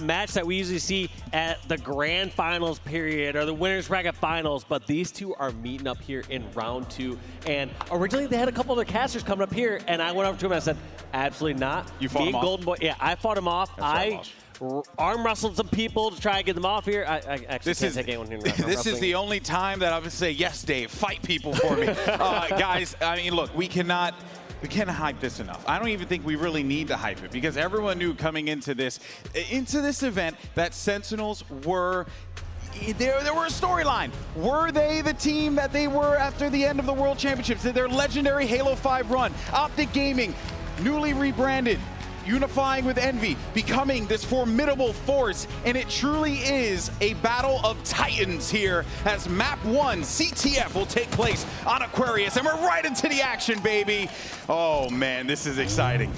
match that we usually see at the grand finals period or the winners bracket finals, but these two are meeting up here in round 2. And originally they had a couple other casters coming up here, and I went up to him and I said, absolutely not. You fought him off? Golden Boy, yeah, I fought him off. I arm wrestled some people to try and get them off here. I actually can't take anyone here. This is the only time that I would say, yes, Dave, fight people for me. Guys, I mean, look, we can't hype this enough. I don't even think we really need to hype it because everyone knew coming into this event that Sentinels were. There were a storyline. Were they the team that they were after the end of the World Championships? Their legendary Halo 5 run. Optic Gaming, newly rebranded, unifying with Envy, becoming this formidable force, and it truly is a battle of titans here as map 1, CTF, will take place on Aquarius, and we're right into the action, baby. Oh man, this is exciting.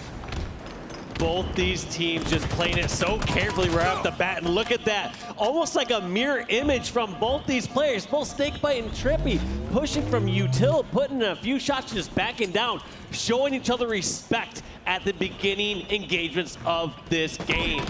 Both these teams just playing it so carefully right off the bat, and look at that. Almost like a mirror image from both these players, both SnakeBite and TriPPPeY, pushing from util, putting in a few shots, just backing down, showing each other respect at the beginning engagements of this game.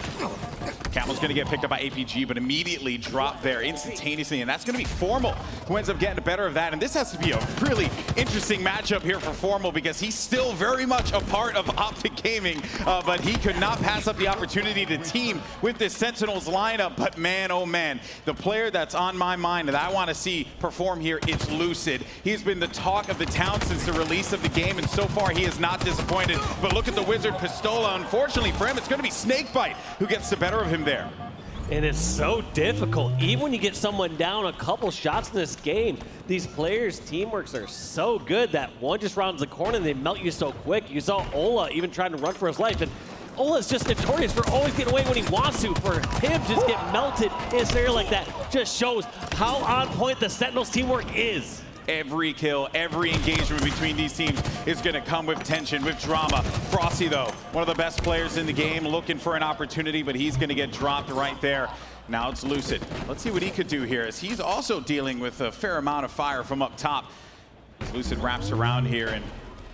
Camel's going to get picked up by APG, but immediately dropped there instantaneously, and that's going to be Formal who ends up getting the better of that. And this has to be a really interesting matchup here for Formal because he's still very much a part of Optic Gaming, but he could not pass up the opportunity to team with this Sentinels lineup. But man, oh man, the player that's on my mind that I want to see perform here is Lucid. He's been the talk of the town since the release of the game, and so far he is not disappointed. But look at the Wizard Pistola. Unfortunately for him, it's going to be SnakeBite who gets the better of him there. And it's so difficult. Even when you get someone down a couple shots in this game, these players' teamworks are so good that one just rounds the corner and they melt you so quick. You saw Ola even trying to run for his life, and Ola's just notorious for always getting away when he wants to. For him to just get melted in a scenario like that just shows how on point the Sentinels teamwork is. Every kill, every engagement between these teams is going to come with tension, with drama. Frosty, though, one of the best players in the game, looking for an opportunity, but he's going to get dropped right there. Now it's Lucid. Let's see what he could do here, as he's also dealing with a fair amount of fire from up top. As Lucid wraps around here, and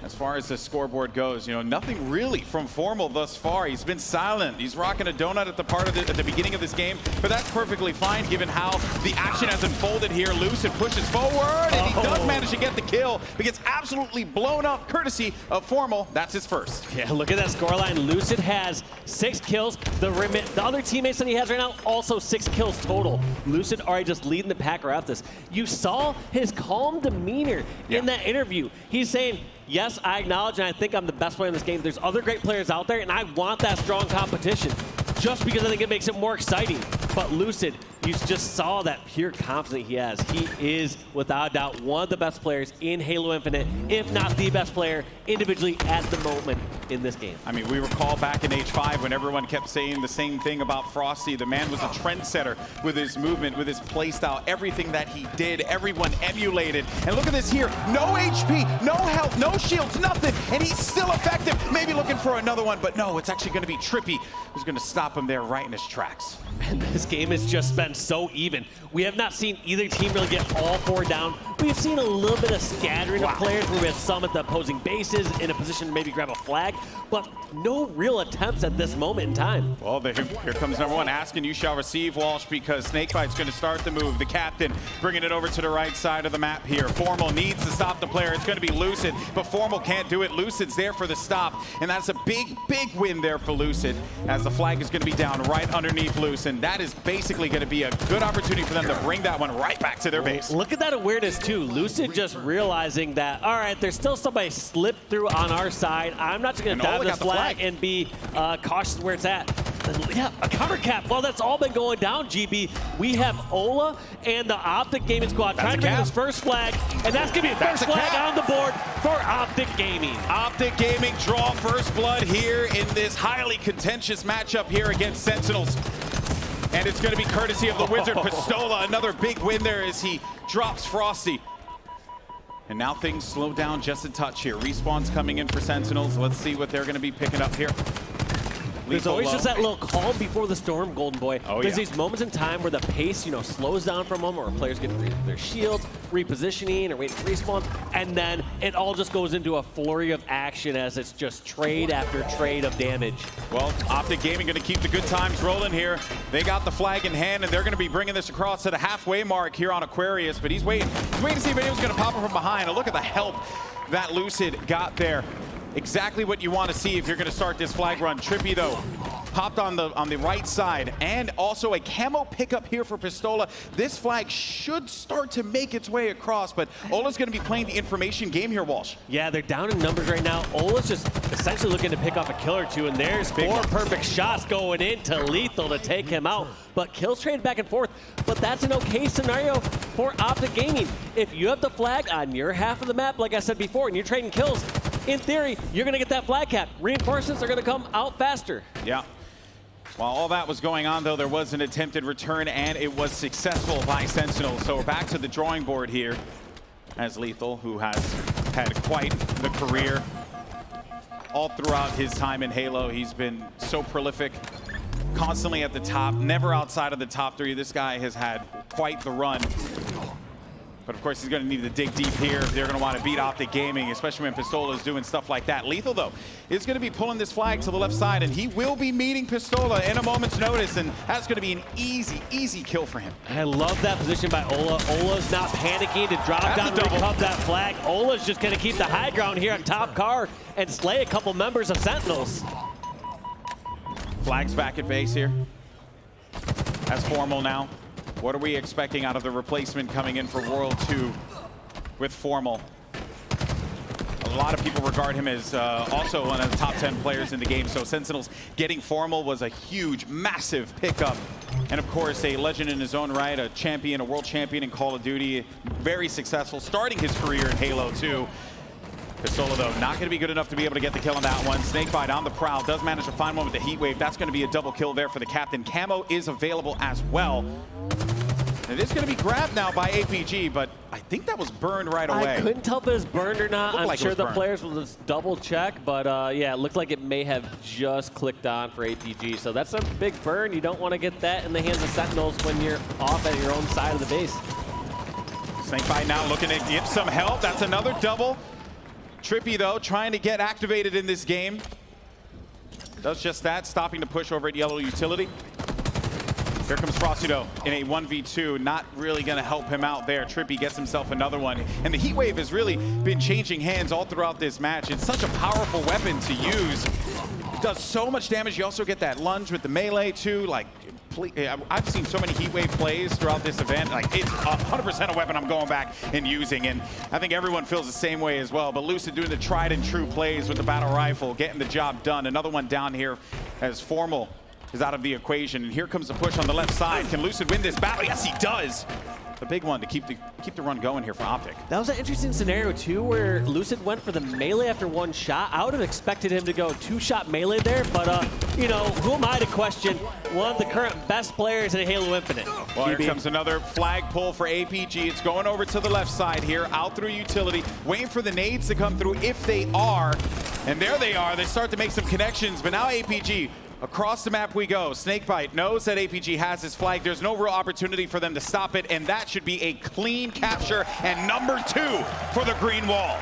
as far as the scoreboard goes, you know, nothing really from Formal thus far. He's been silent. He's rocking a donut at the beginning of this game, but that's perfectly fine given how the action has unfolded here. Lucid pushes forward, and he does manage to get the kill, but gets absolutely blown up courtesy of Formal. That's his first. Yeah, look at that scoreline. Lucid has 6 kills. The other teammates that he has right now, also 6 kills total. Lucid already just leading the pack around this. You saw his calm demeanor in that interview. He's saying, yes, I acknowledge and I think I'm the best player in this game. There's other great players out there, and I want that strong competition just because I think it makes it more exciting. But Lucid, you just saw that pure confidence he has. He is, without a doubt, one of the best players in Halo Infinite, if not the best player individually at the moment in this game. I mean, we recall back in H5 when everyone kept saying the same thing about Frosty. The man was a trendsetter with his movement, with his playstyle, everything that he did, everyone emulated. And look at this here, no HP, no health, no shields, nothing, and he's still effective. Maybe looking for another one, but no, it's actually going to be TriPPPeY who's going to stop him there right in his tracks. And this game has just been so even. We have not seen either team really get all 4 down. We've seen a little bit of scattering of players where we have some at the opposing bases in a position to maybe grab a flag, but no real attempts at this moment in time. Well, here comes number 1, asking you shall receive, Walsh, because SnakeBite's going to start the move. The captain bringing it over to the right side of the map here. Formal needs to stop the player. It's going to be Lucid, but Formal can't do it. Lucid's there for the stop, and that's a big, big win there for Lucid, as the flag is going to be down right underneath Lucid. And that is basically going to be a good opportunity for them to bring that one right back to their base. Look at that awareness too. Lucid just realizing that, all right, there's still somebody slipped through on our side. I'm not just going to dive this flag and be cautious where it's at. And yeah, a counter cap. Well, that's all been going down, GB. We have Ola and the Optic Gaming squad trying to bring this first flag, and that's going to be the first flag on the board for Optic Gaming. Optic Gaming draw first blood here in this highly contentious matchup here against Sentinels. And it's going to be courtesy of the Wizard Pistola. Another big win there as he drops Frosty. And now things slow down just a touch here. Respawn's coming in for Sentinels. Let's see what they're going to be picking up here. There's always just that little calm before the storm, Golden Boy. Oh, There's yeah. these moments in time where the pace, slows down for a moment, or players get their shields, repositioning, or waiting to respawn, and then it all just goes into a flurry of action as it's just trade after trade of damage. Well, Optic Gaming going to keep the good times rolling here. They got the flag in hand, and they're going to be bringing this across to the halfway mark here on Aquarius, but he's waiting. He's waiting to see if anyone's going to pop him from behind. And look at the help that Lucid got there. Exactly what you want to see if you're going to start this flag run. TriPPPeY, though, popped on the right side, and also a camo pickup here for Pistola. This flag should start to make its way across, but Ola's going to be playing the information game here, Walsh. Yeah, they're down in numbers right now. Ola's just essentially looking to pick off a kill or two, and there's four perfect shots going into LethuL to take him out. But kills trade back and forth, but that's an okay scenario for Optic Gaming. If you have the flag on your half of the map, like I said before, and you're trading kills, in theory, you're going to get that flag cap. Reinforcements are going to come out faster. Yeah. While all that was going on, though, there was an attempted return, and it was successful by Sentinels. So we're back to the drawing board here as LethuL, who has had quite the career all throughout his time in Halo. He's been so prolific, constantly at the top, never outside of the top 3. This guy has had quite the run. But of course, he's going to need to dig deep here if they're going to want to beat Optic Gaming, especially when Pistola is doing stuff like that. LethuL, though, is going to be pulling this flag to the left side, and he will be meeting Pistola in a moment's notice, and that's going to be an easy, easy kill for him. I love that position by Ola. Ola's not panicking to drop down and recover that flag. Ola's just going to keep the high ground here on top car and slay a couple members of Sentinels. Flags back at base here. That's Formal now. What are we expecting out of the replacement coming in for World 2 with Formal? A lot of people regard him as also one of the top 10 players in the game. So Sentinels getting Formal was a huge, massive pickup. And of course, a legend in his own right, a champion, a world champion in Call of Duty. Very successful, starting his career in Halo 2. Pistola, though, not going to be good enough to be able to get the kill on that one. SnakeBite on the prowl, does manage to find one with the heat wave. That's going to be a double kill there for the captain. Camo is available as well. It is going to be grabbed now by APG, but I think that was burned right away. I couldn't tell if it was burned or not. I'm sure the burned. players will just double check, but yeah, it looked like it may have just clicked on for APG. So that's a big burn. You don't want to get that in the hands of Sentinels when you're off at your own side of the base. SnakeBite now looking to get some help. That's another double. TriPPPeY, though, trying to get activated in this game. Does just that, stopping the push over at Yellow Utility. Here comes Frosty, though, in a 1v2. Not really going to help him out there. TriPPPeY gets himself another one. And the heat wave has really been changing hands all throughout this match. It's such a powerful weapon to use. It does so much damage. You also get that lunge with the melee, too. Like, I've seen so many heat wave plays throughout this event. Like, it's 100% a weapon I'm going back and using, and I think everyone feels the same way as well. But Lucid doing the tried and true plays with the battle rifle, getting the job done. Another one down here as Formal is out of the equation, and here comes the push on the left side. Can Lucid win this battle? Yes, he does. The big one to keep the run going here for Optic. That was an interesting scenario too, where Lucid went for the melee after one shot. I would have expected him to go two-shot melee there, but you know, who am I to question one of the current best players in Halo Infinite? Well, here comes another flag pull for APG. It's going over to the left side here, out through utility, waiting for the nades to come through if they are. And there they are. They start to make some connections, but now APG, across the map we go. SnakeBite knows that APG has his flag. There's no real opportunity for them to stop it, and that should be a clean capture and number 2 for the green wall.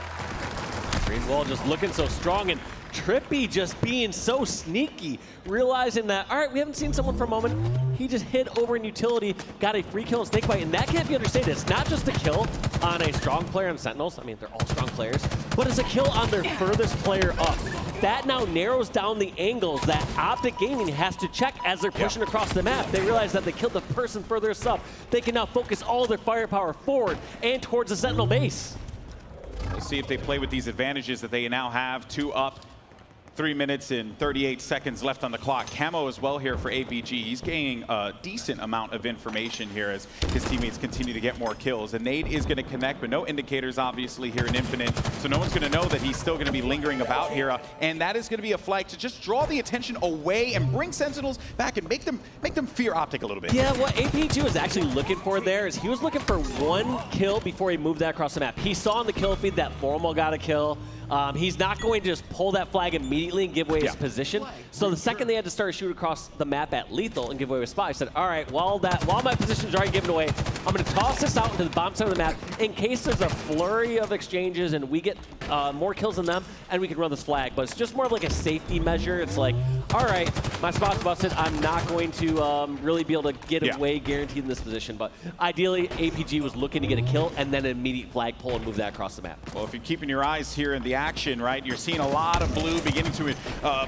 Green wall just looking so strong, and TriPPPeY just being so sneaky, realizing that, all right, we haven't seen someone for a moment. He just hid over in utility, got a free kill on SnakeBite, and that can't be understated. It's not just a kill on a strong player on Sentinels. I mean, they're all strong players, but it's a kill on their furthest player up. That now narrows down the angles that Optic Gaming has to check as they're pushing across the map. They realize that they killed the person furthest up. They can now focus all their firepower forward and towards the Sentinel base. We'll see if they play with these advantages that they now have. 2 up, 3 minutes and 38 seconds left on the clock. Camo as well here for APG. He's gaining a decent amount of information here as his teammates continue to get more kills. A nade is going to connect, but no indicators obviously here in Infinite. So no one's going to know that he's still going to be lingering about here. And that is going to be a flag to just draw the attention away and bring Sentinels back and make them fear Optic a little bit. Yeah, what APG was actually looking for there is he was looking for one kill before he moved that across the map. He saw on the kill feed that Formal got a kill. He's not going to just pull that flag immediately and give away his position. So the second they had to start to shoot across the map at LethuL and give away his spot, I said, all right, while my position's already given away, I'm going to toss this out into the bottom side of the map in case there's a flurry of exchanges and we get more kills than them, and we can run this flag. But it's just more of like a safety measure. It's like, all right, my spot's busted. I'm not going to really be able to get away guaranteed in this position. But ideally, APG was looking to get a kill and then an immediate flag pull and move that across the map. Well, if you're keeping your eyes here in the action, right, you're seeing a lot of blue beginning to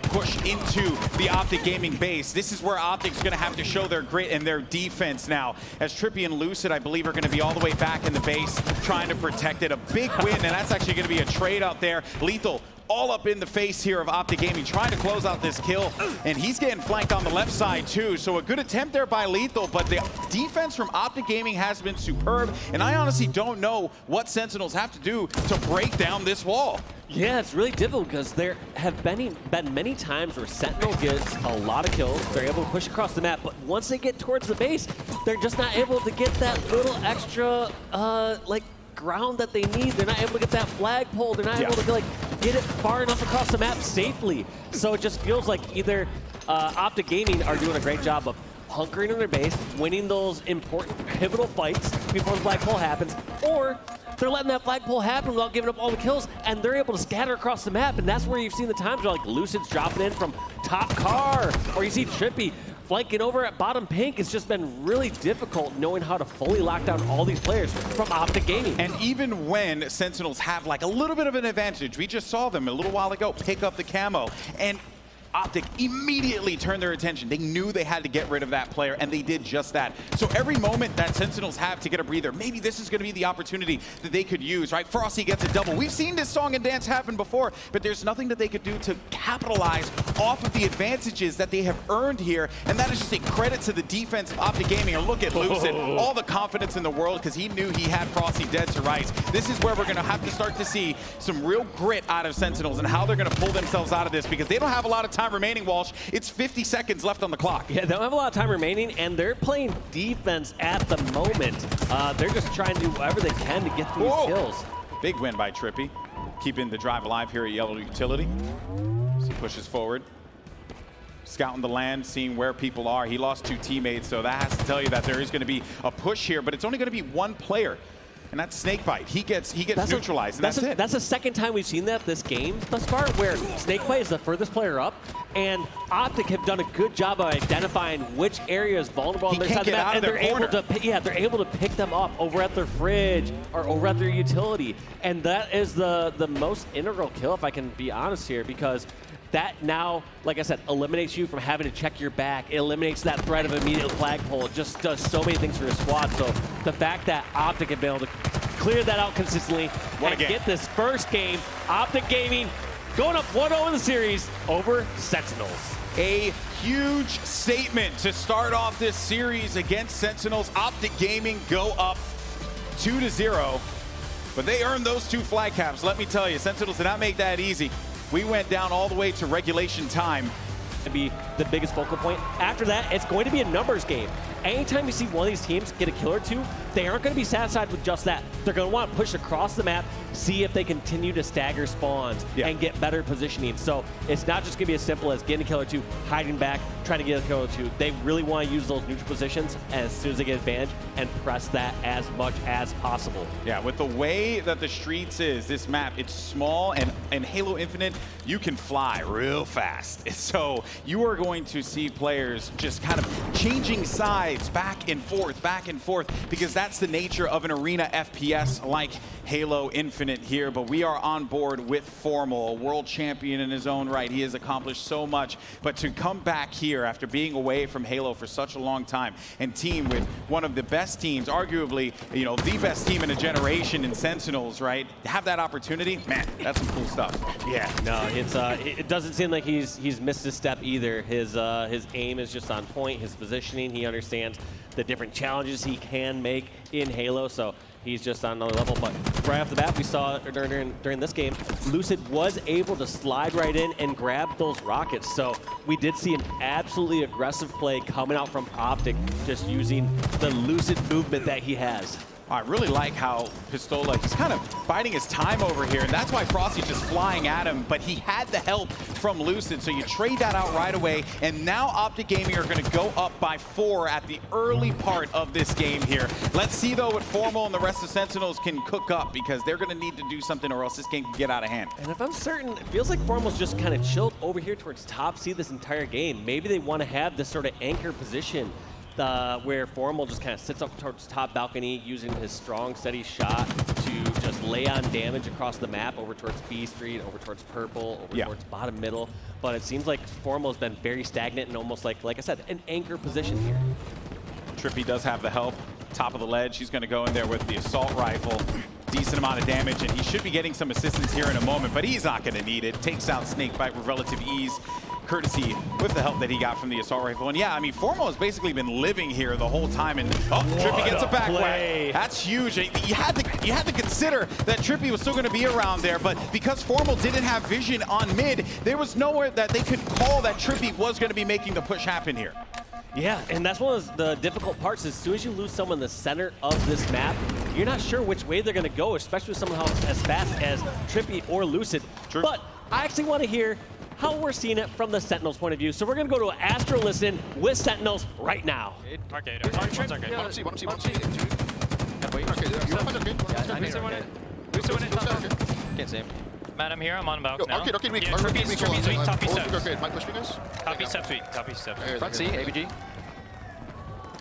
push into the Optic Gaming base. This is where Optic's going to have to show their grit and their defense now, as Trippy and Lucid, I believe, are going to be all the way back in the base trying to protect it. A big win, and that's actually going to be a trade out there. LethuL all up in the face here of Optic Gaming, trying to close out this kill, and he's getting flanked on the left side too. So a good attempt there by LethuL, but the defense from Optic Gaming has been superb, and I honestly don't know what Sentinels have to do to break down this wall. Yeah, it's really difficult because there have been many times where Sentinel gets a lot of kills. They're able to push across the map, but once they get towards the base, they're just not able to get that little extra, like, ground that they need. They're not able to get that flagpole. They're not able to get it far enough across the map safely. So it just feels like either Optic Gaming are doing a great job of hunkering in their base, winning those important pivotal fights before the flagpole happens, or they're letting that flagpole happen without giving up all the kills, and they're able to scatter across the map. And that's where you've seen the times where like Lucid's dropping in from top car, or you see Trippy flanking over at bottom pink. It's just been really difficult knowing how to fully lock down all these players from Optic Gaming. And even when Sentinels have like a little bit of an advantage, we just saw them a little while ago pick up the camo, and Optic immediately turned their attention. They knew they had to get rid of that player, and they did just that. So every moment that Sentinels have to get a breather, maybe this is going to be the opportunity that they could use, right? Frosty gets a double. We've seen this song and dance happen before, but there's nothing that they could do to capitalize off of the advantages that they have earned here, and that is just a credit to the defense of Optic Gaming. Or look at Lucid, all the confidence in the world because he knew he had Frosty dead to rights. This is where we're going to have to start to see some real grit out of Sentinels and how they're going to pull themselves out of this, because they don't have a lot of time remaining, Walsh. It's 50 seconds left on the clock. Yeah, they don't have a lot of time remaining, and they're playing defense at the moment. They're just trying to do whatever they can to get these kills. Big win by Trippy, keeping the drive alive here at LethuL. So he pushes forward, scouting the land, seeing where people are. He lost 2 teammates, so that has to tell you that there is going to be a push here, but it's only going to be 1 player. And that's SnakeBite. He gets neutralized, and that's it. That's the second time we've seen that this game thus far, where SnakeBite is the furthest player up, and Optic have done a good job of identifying which area is vulnerable on their side of the map, and they're able to pick them up over at their fridge or over at their utility. And that is the most integral kill, if I can be honest here, because that now, like I said, eliminates you from having to check your back. It eliminates that threat of immediate flagpole. It just does so many things for your squad. So the fact that Optic have been able to clear that out consistently and get this first game, Optic Gaming going up 1-0 in the series over Sentinels. A huge statement to start off this series against Sentinels. Optic Gaming go up 2-0, but they earned those 2 flag caps. Let me tell you, Sentinels did not make that easy. We went down all the way to regulation time. To be the biggest focal point. After that, it's going to be a numbers game. Anytime you see one of these teams get a kill or 2, they aren't going to be satisfied with just that. They're going to want to push across the map, see if they continue to stagger spawns and get better positioning. So it's not just going to be as simple as getting a kill or 2, hiding back, trying to get a kill or 2. They really want to use those neutral positions as soon as they get advantage and press that as much as possible. Yeah, with the way that the streets is, this map, it's small, and Halo Infinite, you can fly real fast. So you are going to see players just kind of changing sides back and forth, because that's the nature of an arena FPS like Halo Infinite here. But we are on board with Formal, a world champion in his own right. He has accomplished so much, but to come back here after being away from Halo for such a long time and team with one of the best teams, arguably, you know, the best team in a generation in Sentinels, right? Have that opportunity, man, that's some cool stuff. Yeah, no, it doesn't seem like he's missed a step either. His aim is just on point, his positioning, he understands the different challenges he can make in Halo, so he's just on another level. But right off the bat, we saw during this game, Lucid was able to slide right in and grab those rockets. So we did see an absolutely aggressive play coming out from Optic, just using the Lucid movement that he has. I really like how Pistola just kind of biding his time over here, and that's why Frosty's just flying at him, but he had the help from Lucid, so you trade that out right away, and now Optic Gaming are going to go up by 4 at the early part of this game here. Let's see, though, what Formal and the rest of Sentinels can cook up, because they're going to need to do something or else this game can get out of hand. And if I'm certain, it feels like Formal's just kind of chilled over here towards top C this entire game. Maybe they want to have this sort of anchor position where Formal just kind of sits up towards top balcony using his strong, steady shot to just lay on damage across the map over towards B Street, over towards purple, over towards bottom middle. But it seems like Formal has been very stagnant and almost like I said, an anchor position here. TriPPPeY does have the help. Top of the ledge, he's going to go in there with the assault rifle. Decent amount of damage, and he should be getting some assistance here in a moment, but he's not going to need it. Takes out SnakeBite with relative ease, courtesy with the help that he got from the assault rifle. And yeah, I mean, Formal has basically been living here the whole time, and TriPPPeY gets a back whack. That's huge. You had to consider that TriPPPeY was still going to be around there, but because Formal didn't have vision on mid, there was nowhere that they could call that TriPPPeY was going to be making the push happen here. Yeah, and that's one of the difficult parts. As soon as you lose someone in the center of this map, you're not sure which way they're going to go, especially with someone as fast as TriPPPeY or Lucid. True. But I actually want to hear how we're seeing it from the Sentinels' point of view. So we're going to go to Astro Listen with Sentinels right now. Arcade. Can't see him. Matt, I'm here. I'm on balcony now. Arcade weak. TriPPPeY's weak. Top B steps. Arcade, might push me guys? Top B steps weak. Top B steps. Front C, ABG.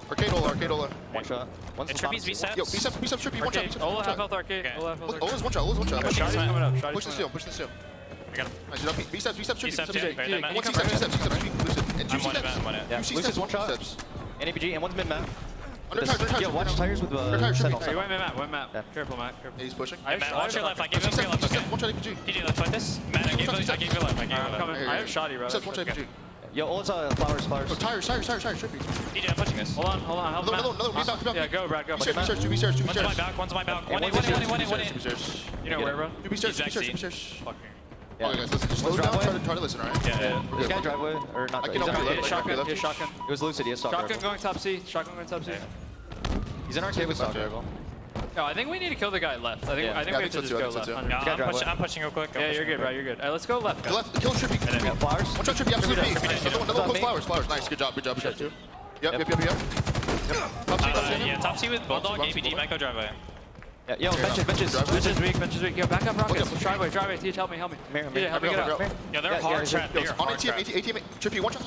Arcade Ola. One shot. One's And TriPPPeY's B steps. Yo, B steps, TriPPPeY, one shot. Ola half health arcade. Ola half health arcade. Ola's one shot. Shotty's coming up. Push the steal. I got him. Nice, B steps, B steps, TriPPPeY. right, Matt. One C steps, Lucid. And two I'm C one steps. at Matt. Yeah, Two C Lucid's steps, one shot. steps. And ABG, and one's mid map. Under tires. Yo, watch tires with Under tires, Sentinels. TriPPPeY. Wait, Matt. Yeah. Careful, Matt. Careful. He's pushing. Matt, watch your left. I gave C you your left. Okay. one shot APG. DJ, let's fight this. Matt, I gave you left. I gave you left. I have Shotty, bro. B steps, one shot APG. Yo, Ola's flowers. Oh, tires, TriPPPeY. DJ, I'm pushing this. Hold on. Help Matt. Another, rebound. Yeah, go, Brad. Go. B stairs, two B stairs. One's my back. One's my back. One in. You know where, bro? Two B stairs. Fuck me. Okay, guys, listen. Just slow down. Try to listen, alright? Yeah. This guy driveway, or not? I can help you left. Shotgun. Shotgun. It was Lucid, he has stock Shotgun rifle. going top C. He's in arcade with stock rifle. No, I think we need to kill the guy left. I think we have to just go left. I'm pushing real quick. Yeah, you're good, bro. You're good. Let's go left. Go left. Kill TriPPPeY. Yeah, flowers. One shot TriPPPeY. Absolutely. Another close flowers. Nice. Good job. Shot two. Yep. Yeah, top C with Bulldog, ABG, might go driveway. Yeah, yo, benches. Benches weak. Yo, back up, Rockets. Driveway. TH, help me. TJ, help me get up. Yeah, they're hard trapped. On ATM, TriPPPeY, one shot.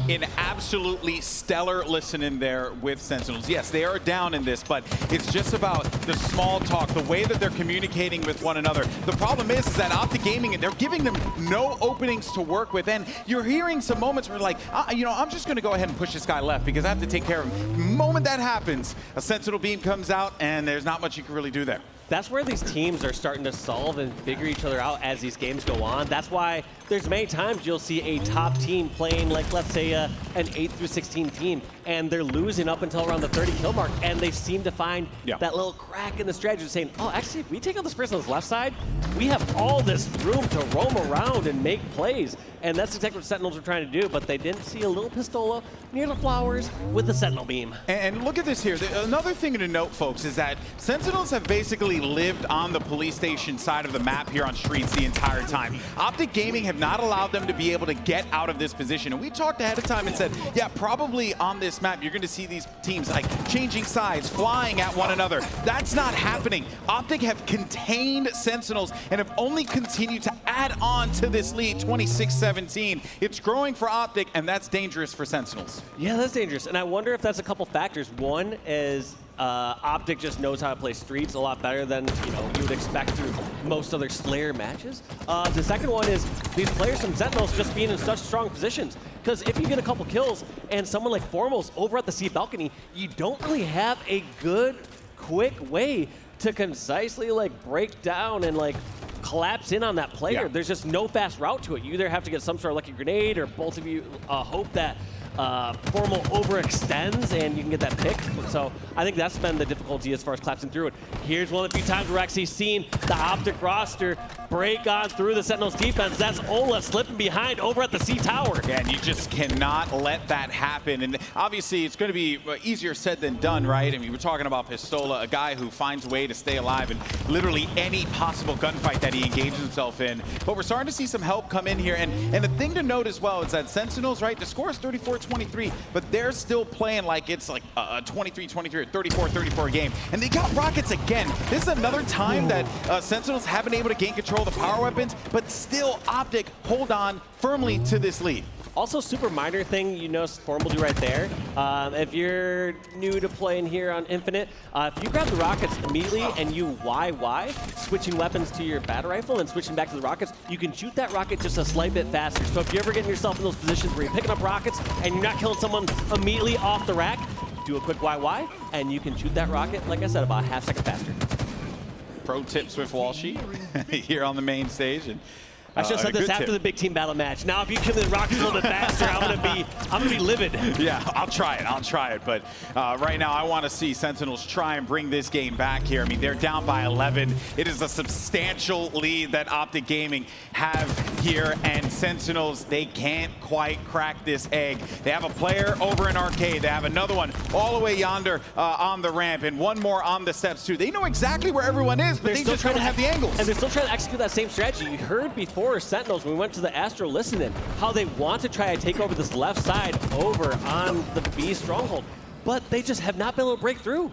An absolutely stellar listen in there with Sentinels. Yes, they are down in this, but it's just about the small talk, the way that they're communicating with one another. The problem is that Optic Gaming, they're giving them no openings to work with, and you're hearing some moments where like, I'm just going to go ahead and push this guy left because I have to take care of him. The moment that happens, a Sentinel beam comes out, and there's not much you can really do there. That's where these teams are starting to solve and figure each other out as these games go on. That's why there's many times you'll see a top team playing, like, let's say an 8 through 16 team, and they're losing up until around the 30 kill mark, and they seem to find that little crack in the strategy, saying, oh, actually, if we take out this person on this left side, we have all this room to roam around and make plays. And that's exactly what Sentinels are trying to do, but they didn't see a little Pistola near the flowers with the Sentinel beam. And look at this here. Another thing to note, folks, is that Sentinels have basically lived on the police station side of the map here on streets the entire time. Optic Gaming have not allowed them to be able to get out of this position. And we talked ahead of time and said, yeah, probably on this map, you're going to see these teams like changing sides, flying at one another. That's not happening. Optic have contained Sentinels and have only continued to add on to this lead, 26-17. It's growing for Optic, and that's dangerous for Sentinels. Yeah, that's dangerous. And I wonder if that's a couple factors. One is Optic just knows how to play streets a lot better than you would expect through most other Slayer matches. The second one is these players from Sentinels just being in such strong positions. Because if you get a couple kills and someone like Formal's over at the C balcony, you don't really have a good, quick way to concisely break down and collapse in on that player. There's just no fast route to it. You either have to get some sort of lucky grenade, or both of you hope that Formal overextends and you can get that pick. So I think that's been the difficulty as far as collapsing through it. Here's one of the few times we're actually seeing the Optic roster break on through the Sentinels defense. That's Ola slipping behind over at the C tower. Yeah, and you just cannot let that happen. And obviously, it's going to be easier said than done, right? I mean, we're talking about Pistola, a guy who finds a way to stay alive in literally any possible gunfight that he engages himself in. But we're starting to see some help come in here. And the thing to note as well is that Sentinels, right, the score is 34-23, but they're still playing like it's like a 23-23 or 34-34 game. And they got rockets again. This is another time that Sentinels haven't been able to gain control of the power weapons, but still Optic hold on firmly to this lead. Also, super minor thing you notice Form will do right there. If you're new to playing here on Infinite, if you grab the rockets immediately and you YY, switching weapons to your battle rifle and switching back to the rockets, you can shoot that rocket just a slight bit faster. So if you're ever getting yourself in those positions where you're picking up rockets and you're not killing someone immediately off the rack, do a quick YY and you can shoot that rocket, like I said, about a half second faster. Pro tips with Walshy here on the main stage. And I should have said this after the big team battle match. Now, if you kill the rockets a little bit faster, I'm gonna be livid. Yeah, I'll try it. But right now, I want to see Sentinels try and bring this game back here. I mean, they're down by 11. It is a substantial lead that Optic Gaming have here, and Sentinels, they can't quite crack this egg. They have a player over in Arcade. They have another one all the way yonder on the ramp, and one more on the steps too. They know exactly where everyone is, but they just don't have the angles. And they're still trying to execute that same strategy. You heard before Sentinels, when we went to the Astro listening, how they want to try to take over this left side over on the B stronghold, but they just have not been able to break through.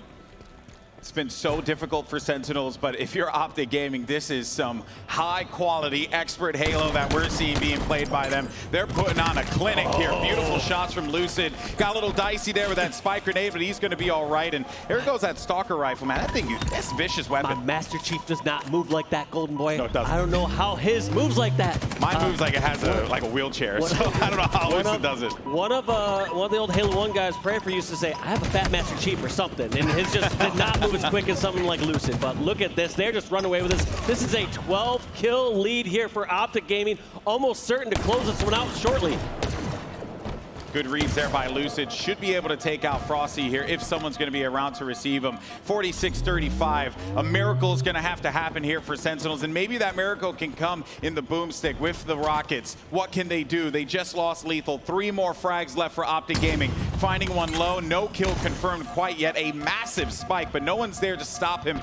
It's been so difficult for Sentinels, but if you're Optic Gaming, this is some high-quality expert Halo that we're seeing being played by them. They're putting on a clinic here. Beautiful shots from Lucid. Got a little dicey there with that spike grenade, but he's going to be all right. And here goes that Stalker rifle, man. That thing, that's a vicious weapon. My Master Chief does not move like that, Golden Boy. No, it doesn't. I don't know how his moves like that. Mine moves like it has a wheelchair, so I don't know how Lucid does it. One of the old Halo 1 guys, Prayerful, used to say, I have a fat Master Chief or something, and his just did not move as quick as something like Lucid. But look at this. They're just run away with this. This is a 12-kill lead here for Optic Gaming. Almost certain to close this one out shortly. Good reads there by Lucid. Should be able to take out Frosty here if someone's going to be around to receive him. 46-35. A miracle is going to have to happen here for Sentinels, and maybe that miracle can come in the boomstick with the rockets. What can they do? They just lost LethuL. 3 more frags left for Optic Gaming. Finding one low. No kill confirmed quite yet. A massive spike, but no one's there to stop him.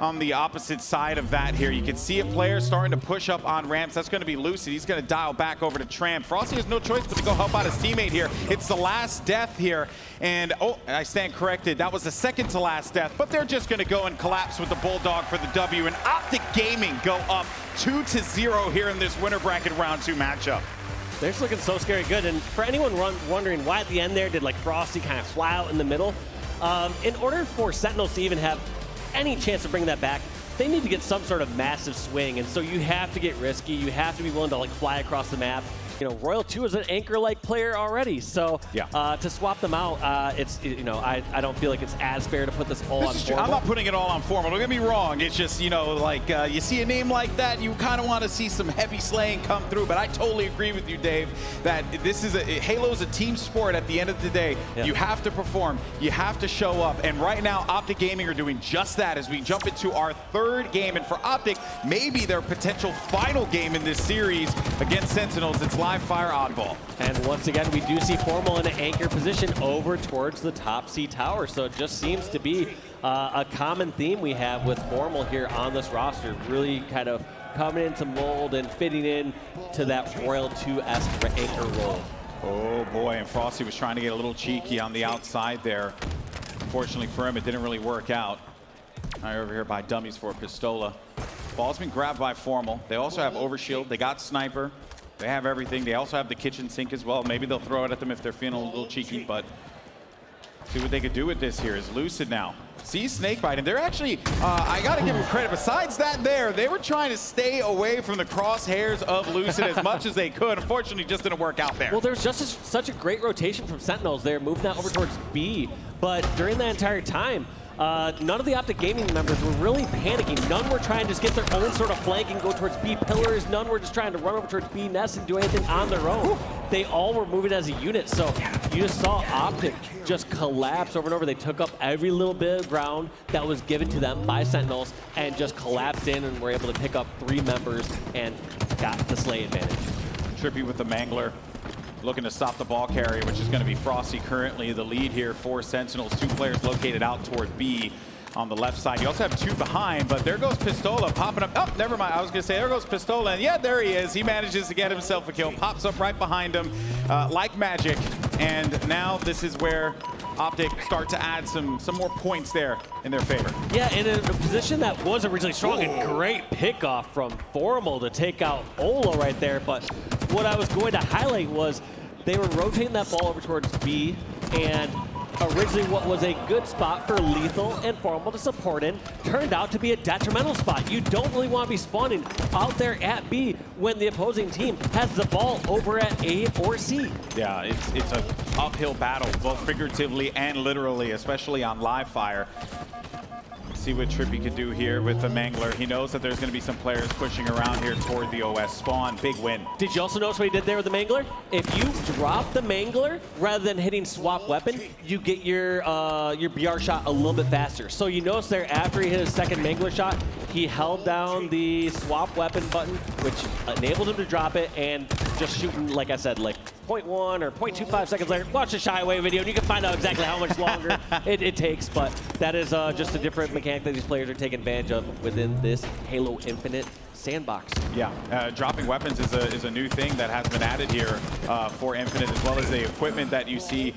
On the opposite side of that here, you can see a player starting to push up on ramps. That's going to be Lucid. He's going to dial back over to Tram. Frosty has no choice but to go help out his teammate here. It's the last death here. And, oh, I stand corrected. That was the second to last death. But they're just going to go and collapse with the Bulldog for the W. And Optic Gaming go up 2-0 here in this winner bracket round 2 matchup. They're just looking so scary good. And for anyone wondering why at the end there did like Frosty kind of fly out in the middle, in order for Sentinels to even have any chance of bringing that back, they need to get some sort of massive swing, and so you have to get risky. You have to be willing to like fly across the map. You know, Royal 2 is an anchor-like player already, so yeah. To swap them out, I don't feel like it's as fair to put this all on Formal. I'm not putting it all on Formal. Don't get me wrong. It's just, you know, like you see a name like that, you kind of want to see some heavy slaying come through. But I totally agree with you, Dave, that this is Halo is a team sport. At the end of the day, you have to perform, you have to show up, and right now, Optic Gaming are doing just that as we jump into our 3rd game, and for Optic, maybe their potential final game in this series against Sentinels. It's live fire Oddball. And once again, we do see Formal in an anchor position over towards the top C tower. So it just seems to be a common theme we have with Formal here on this roster. Really kind of coming into mold and fitting in to that Royal 2-esque anchor role. Oh boy, and Frosty was trying to get a little cheeky on the outside there. Unfortunately for him, it didn't really work out. Right over here by dummies for Pistola. Ball's been grabbed by Formal. They also have Overshield. They got Sniper. They have everything. They also have the kitchen sink as well. Maybe they'll throw it at them if they're feeling a little cheeky, but see what they could do with this here is Lucid now. see SnakeBite, and they're actually, I gotta give them credit, besides that they were trying to stay away from the crosshairs of Lucid as much as they could. Unfortunately, just didn't work out there. Well, there's just such a great rotation from Sentinels. They're moving that over towards B, but during that entire time, none of the Optic Gaming members were really panicking. None were trying to just get their own sort of flank and go towards B pillars. None were just trying to run over towards B nest and do anything on their own. They all were moving as a unit. So you just saw Optic just collapse over and over. They took up every little bit of ground that was given to them by Sentinels and just collapsed in and were able to pick up 3 members and got the slay advantage. TriPPPeY with the Mangler, looking to stop the ball carrier, which is going to be Frosty, currently the lead here for Sentinels. 2 players located out toward B on the left side. You also have 2 behind, but there goes Pistola popping up. Oh, never mind. I was going to say, there goes Pistola. And yeah, there he is. He manages to get himself a kill. Pops up right behind him like magic. And now this is where Optic start to add some more points there in their favor. Yeah, in a position that was originally strong. And great pickoff from Formal to take out Ola right there. But what I was going to highlight was they were rotating that ball over towards B, and originally what was a good spot for LethuL and Formal to support in turned out to be a detrimental spot. You don't really want to be spawning out there at B when the opposing team has the ball over at A or C. Yeah, it's an uphill battle, both figuratively and literally, especially on live fire. See what TriPPPeY can do here with the Mangler. He knows that there's going to be some players pushing around here toward the OS spawn. Big win. Did you also notice what he did there with the Mangler? If you drop the Mangler rather than hitting swap weapon, you get your BR shot a little bit faster. So you notice there after he hit his second Mangler shot, he held down the swap weapon button, which enabled him to drop it, and just shooting, like I said, like 0.1 or 0.25 seconds later. Watch the Shy Away video and you can find out exactly how much longer it takes, but that is just a different mechanic that these players are taking advantage of within this Halo Infinite sandbox. Yeah, dropping weapons is a new thing that has been added here for Infinite, as well as the equipment that you see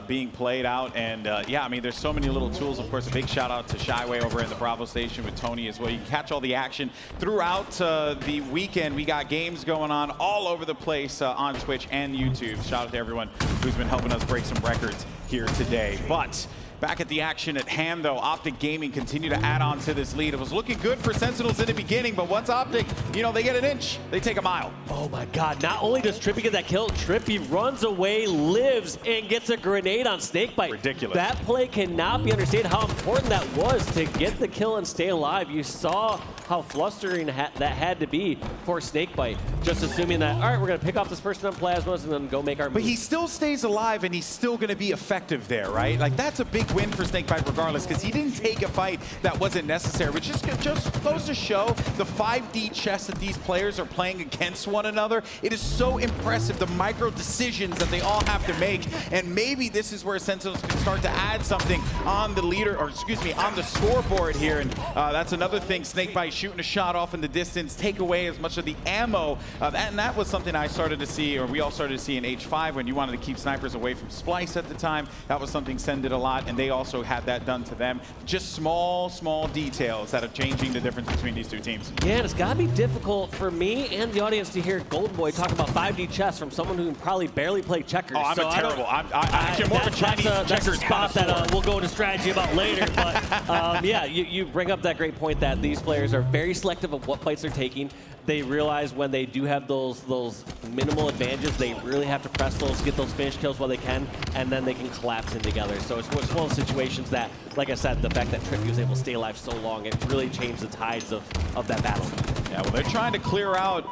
being played out. And yeah, I mean, there's so many little tools. Of course, a big shout out to Shyway over in the Bravo station with Tony as well. You can catch all the action throughout the weekend. We got games going on all over the place on Twitch and YouTube. Shout out to everyone who's been helping us break some records here today. But back at the action at hand, though, Optic Gaming continue to add on to this lead. It was looking good for Sentinels in the beginning, but once Optic, you know, they get an inch, they take a mile. Oh my God, not only does TriPPPeY get that kill, TriPPPeY runs away, lives, and gets a grenade on SnakeBite. Ridiculous. That play cannot be understated how important that was to get the kill and stay alive. You saw how flustering that had to be for SnakeBite, just assuming that, all right, we're gonna pick off this person on plasmas and then go make our move. But he still stays alive and he's still gonna be effective there, right? Like, that's a big win for SnakeBite regardless, because he didn't take a fight that wasn't necessary, which just goes to show the 5D chess that these players are playing against one another. It is so impressive, the micro decisions that they all have to make, and maybe this is where Sentinels can start to add something on the leader, or excuse me, on the scoreboard here, and that's another thing. SnakeBite shooting a shot off in the distance, take away as much of the ammo, and that was something I started to see, or we all started to see in H5 when you wanted to keep snipers away from Splice at the time. That was something Sen did a lot, and they also had that done to them. Just small details that are changing the difference between these two teams. Yeah, and it's gotta be difficult for me and the audience to hear Golden Boy talk about 5D chess from someone who probably barely played checkers. Oh, I'm terrible. I'm actually more of a Chinese that's checkers a spot that we'll go into strategy about later. But yeah, you bring up that great point that these players are very selective of what fights they're taking. They realize when they do have those minimal advantages, they really have to press those, get those finish kills while they can, and then they can collapse in together. So it's one of those situations that, like I said, the fact that TriPPPeY was able to stay alive so long, it really changed the tides of that battle. Yeah, well, they're trying to clear out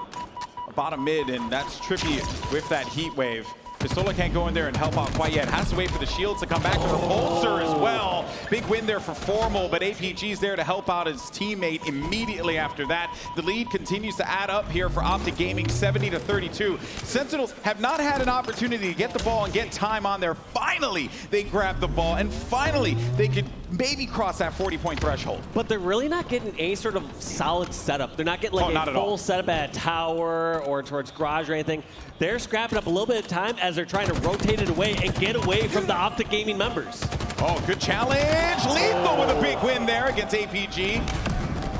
bottom mid, and that's TriPPPeY with that heat wave. Pistola can't go in there and help out quite yet. Has to wait for the shields to come back. The repulsor as well. Big win there for Formal, but APG's there to help out his teammate immediately after that. The lead continues to add up here for Optic Gaming, 70-32. Sentinels have not had an opportunity to get the ball and get time on there. Finally, they grab the ball, and finally, they could maybe cross that 40-point threshold. But they're really not getting any sort of solid setup. They're not getting like a full setup at a tower or towards garage or anything. They're scrapping up a little bit of time as they're trying to rotate it away and get away from the Optic Gaming members. Oh, good challenge. LethuL with a big win there against APG.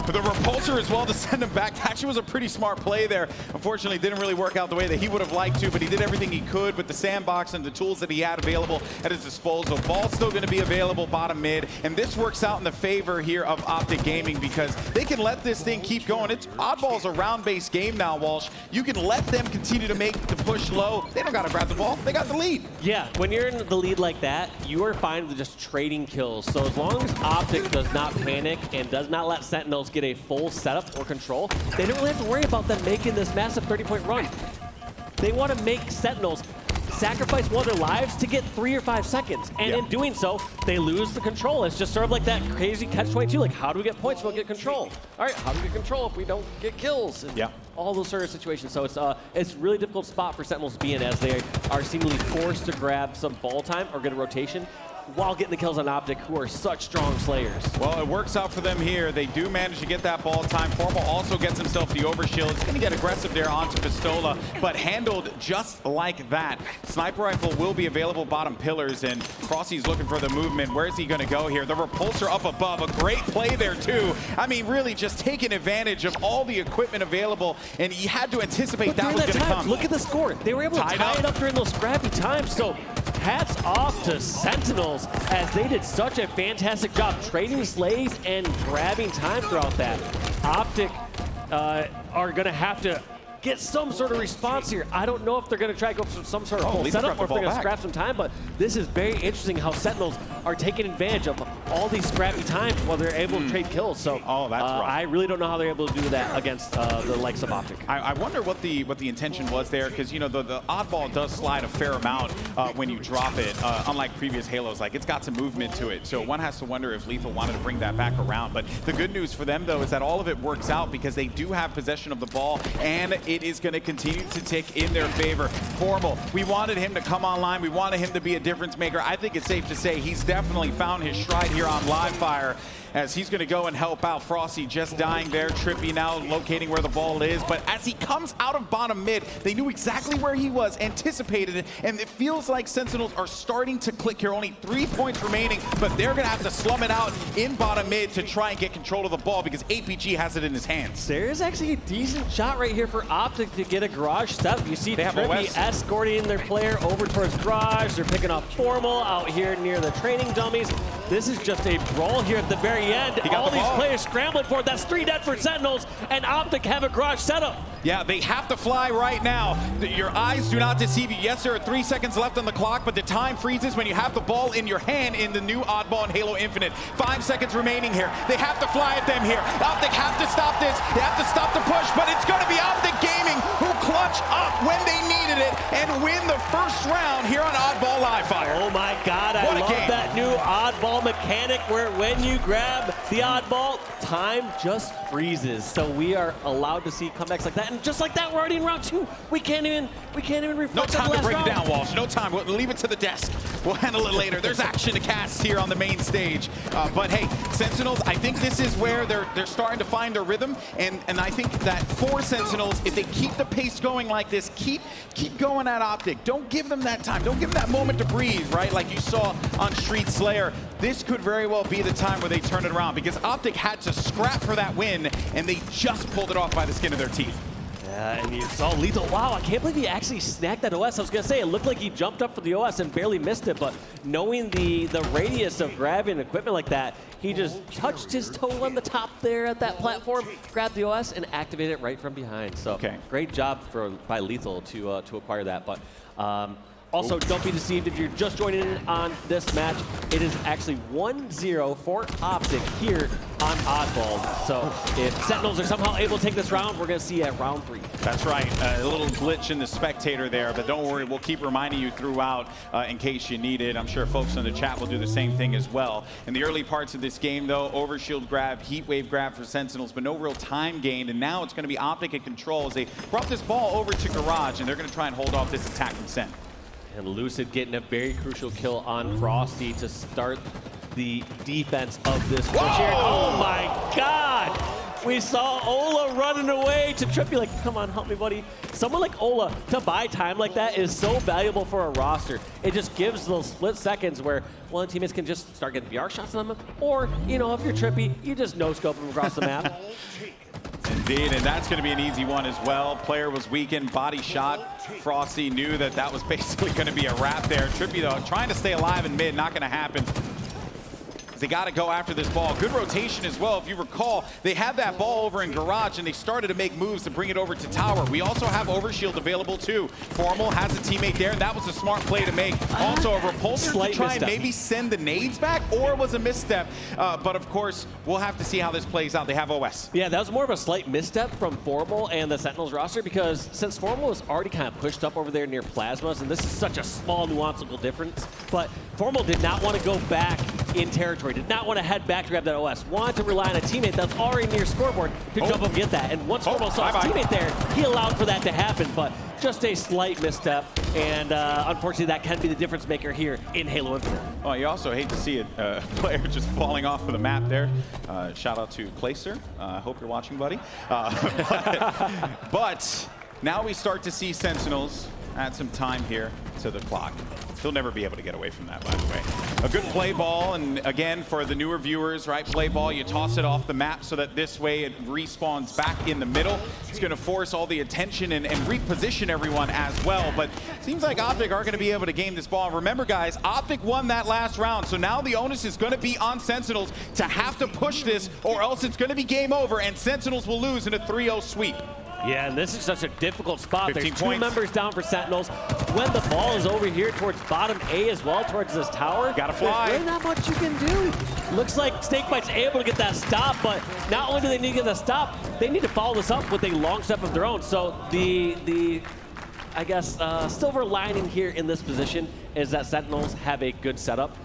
the repulsor as well to send him back. Actually was a pretty smart play there. Unfortunately, didn't really work out the way that he would have liked to, but he did everything he could with the sandbox and the tools that he had available at his disposal. Ball's still going to be available bottom mid, and this works out in the favor here of Optic Gaming because they can let this thing keep going. It's Oddball's a round-based game now, Walsh. You can let them continue to make the push low. They don't got to grab the ball. They got the lead. Yeah, when you're in the lead like that, you are fine with just trading kills. So as long as Optic does not panic and does not let Sentinels get a full setup or control, they don't really have to worry about them making this massive 30-point run. They want to make Sentinels sacrifice one of their lives to get 3 or 5 seconds. And in doing so, they lose the control. It's just sort of like that crazy catch-22. Like, how do we get points if we don't get control? All right, how do we get control if we don't get kills? And all those sort of situations. So it's really difficult spot for Sentinels to be in as they are seemingly forced to grab some ball time or get a rotation while getting the kills on Optic, who are such strong slayers. Well, it works out for them here. They do manage to get that ball time. Formal also gets himself the overshield. He's going to get aggressive there onto Pistola, but handled just like that. Sniper rifle will be available bottom pillars, and Frosty's looking for the movement. Where's he going to go here? The repulsor up above. A great play there, too. I mean, really just taking advantage of all the equipment available, and he had to anticipate that was going to come. Look at the score. They were able to tie it up during those scrappy times, so hats off to Sentinels as they did such a fantastic job trading slays and grabbing time throughout that. Optic are going to have to get some sort of response here. I don't know if they're going to try to go for some sort of full setup or if they're going to scrap some time, but this is very interesting how Sentinels are taking advantage of all these scrappy times while they're able to trade kills. So that's rough. I really don't know how they're able to do that against the likes of Optic. I wonder what the intention was there, because you know the Oddball does slide a fair amount when you drop it, unlike previous Halos. Like, it's got some movement to it, so one has to wonder if LethuL wanted to bring that back around. But the good news for them, though, is that all of it works out because they do have possession of the ball, and it is going to continue to tick in their favor. Formal, we wanted him to come online. We wanted him to be a difference maker. I think it's safe to say he's definitely found his stride here on live fire, as he's going to go and help out. Frosty just dying there. TriPPPeY now locating where the ball is. But as he comes out of bottom mid, they knew exactly where he was, anticipated it, and it feels like Sentinels are starting to click here. Only 3 points remaining, but they're going to have to slum it out in bottom mid to try and get control of the ball because APG has it in his hands. There's actually a decent shot right here for Optic to get a garage step. You see TriPPPeY escorting their player over towards garage. They're picking up Formal out here near the training dummies. This is just a brawl here at the very end. All these players scrambling for it. That's 3 dead for Sentinels, and Optic have a garage setup. Yeah, they have to fly right now. Your eyes do not deceive you. Yes, there are 3 seconds left on the clock, but the time freezes when you have the ball in your hand in the new Oddball and Halo Infinite. 5 seconds remaining here. They have to fly at them here. Optic have to stop this. They have to stop the push, but it's going to be Optic Gaming who clutch up when they needed it and win the first round here on Oddball Live Fire. Oh my God, I love that new Oddball mechanic where when you grab the Oddball, time just freezes. So we are allowed to see comebacks like that. And just like that, we're already in round 2. We can't even reflect. No time to break it down, Walsh. No time. We'll leave it to the desk. We'll handle it later. There's action to cast here on the main stage. But hey, Sentinels, I think this is where they're starting to find their rhythm. And I think that for Sentinels, if they keep the pace going like this, keep going at Optic. Don't give them that time. Don't give them that moment to breathe, right? Like you saw on Street Slayer. This could very well be the time where they turn it around because Optic had to scrap for that win, and they just pulled it off by the skin of their teeth. Yeah, and you saw LethuL. Wow, I can't believe he actually snagged that OS. I was going to say, it looked like he jumped up for the OS and barely missed it, but knowing the radius of grabbing equipment like that, he just touched his toe on the top there at that platform, grabbed the OS, and activated it right from behind. So great job by LethuL to acquire that. But also, don't be deceived if you're just joining in on this match. It is actually 1-0 for Optic here on Oddball. So if Sentinels are somehow able to take this round, we're going to see at round 3. That's right. A little glitch in the spectator there, but don't worry. We'll keep reminding you throughout in case you need it. I'm sure folks in the chat will do the same thing as well. In the early parts of this game, though, overshield grab, heat wave grab for Sentinels, but no real time gained. And now it's going to be Optic in control as they brought this ball over to Garage, and they're going to try and hold off this attack from Sen. And Lucid getting a very crucial kill on Frosty to start the defense of this push here. Oh my God! We saw Ola running away to TriPPPeY like, come on, help me, buddy. Someone like Ola, to buy time like that is so valuable for a roster. It just gives those split seconds where one of the teammates can just start getting BR shots on them, or, you know, if you're TriPPPeY, you just no-scope them across the map. Indeed, and that's going to be an easy one as well. Player was weakened, body shot. Frosty knew that that was basically going to be a wrap there. TriPPPeY, though, trying to stay alive in mid, not going to happen. They got to go after this ball. Good rotation as well. If you recall, they had that ball over in garage, and they started to make moves to bring it over to tower. We also have overshield available, too. Formal has a teammate there, and that was a smart play to make. Also, a repulsor to try and maybe send the nades back, or it was a misstep. But, of course, we'll have to see how this plays out. They have OS. Yeah, that was more of a slight misstep from Formal and the Sentinels roster, because since Formal was already kind of pushed up over there near Plasmas, and this is such a small nuanceable difference, but Formal did not want to go back in territory, did not want to head back to grab that OS, wanted to rely on a teammate that's already near scoreboard to jump up and get that. And once Formal saw his teammate there, he allowed for that to happen, but just a slight misstep, and unfortunately that can be the difference maker here in Halo Infinite. Well, you also hate to see a player just falling off of the map there. Shout out to Placer. I hope you're watching, buddy. But now we start to see Sentinels add some time here to the clock. They'll never be able to get away from that, by the way. A good play ball, and again, for the newer viewers, right, play ball, you toss it off the map so that this way it respawns back in the middle. It's going to force all the attention and reposition everyone as well, but it seems like Optic aren't going to be able to game this ball. Remember, guys, Optic won that last round, so now the onus is going to be on Sentinels to have to push this, or else it's going to be game over, and Sentinels will lose in a 3-0 sweep. Yeah, and this is such a difficult spot. There's 2 points. members down for Sentinels. When the ball is over here towards bottom A as well, towards this tower, gotta fly. there's really not much you can do. Looks like SnakeBite's able to get that stop, but not only do they need to get the stop, they need to follow this up with a long step of their own. So the I guess, silver lining here in this position is that Sentinels have a good setup.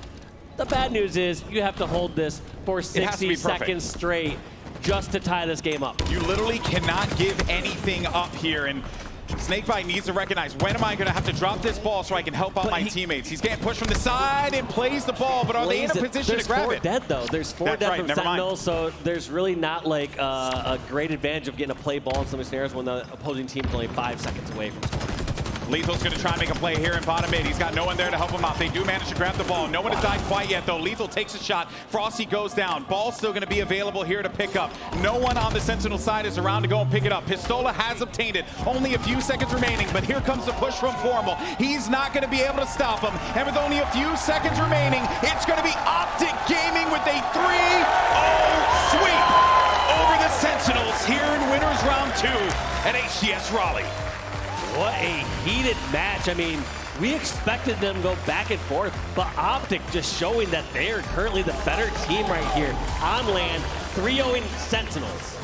The bad news is you have to hold this for 60 seconds straight just to tie this game up. You literally cannot give anything up here, and SnakeBite needs to recognize, when am I going to have to drop this ball so I can help out my teammates? He's getting pushed from the side and plays the ball, but are they in a position to grab it? There's 4 dead, though. There's 4 dead from Sentinels, so there's really not like a great advantage of getting a play ball in some scenarios when the opposing team is only 5 seconds away from scoring. LethuL's going to try and make a play here in bottom mid. He's got no one there to help him out. They do manage to grab the ball. No one has died quite yet, though. LethuL takes a shot. Frosty goes down. Ball's still going to be available here to pick up. No one on the Sentinel side is around to go and pick it up. Pistola has obtained it. Only a few seconds remaining, but here comes the push from Formal. He's not going to be able to stop him. And with only a few seconds remaining, it's going to be Optic Gaming with a 3-0 sweep over the Sentinels here in Winners Round 2 at HCS Raleigh. What a heated match. I mean, we expected them to go back and forth, but Optic just showing that they are currently the better team right here on land, 3-0ing Sentinels.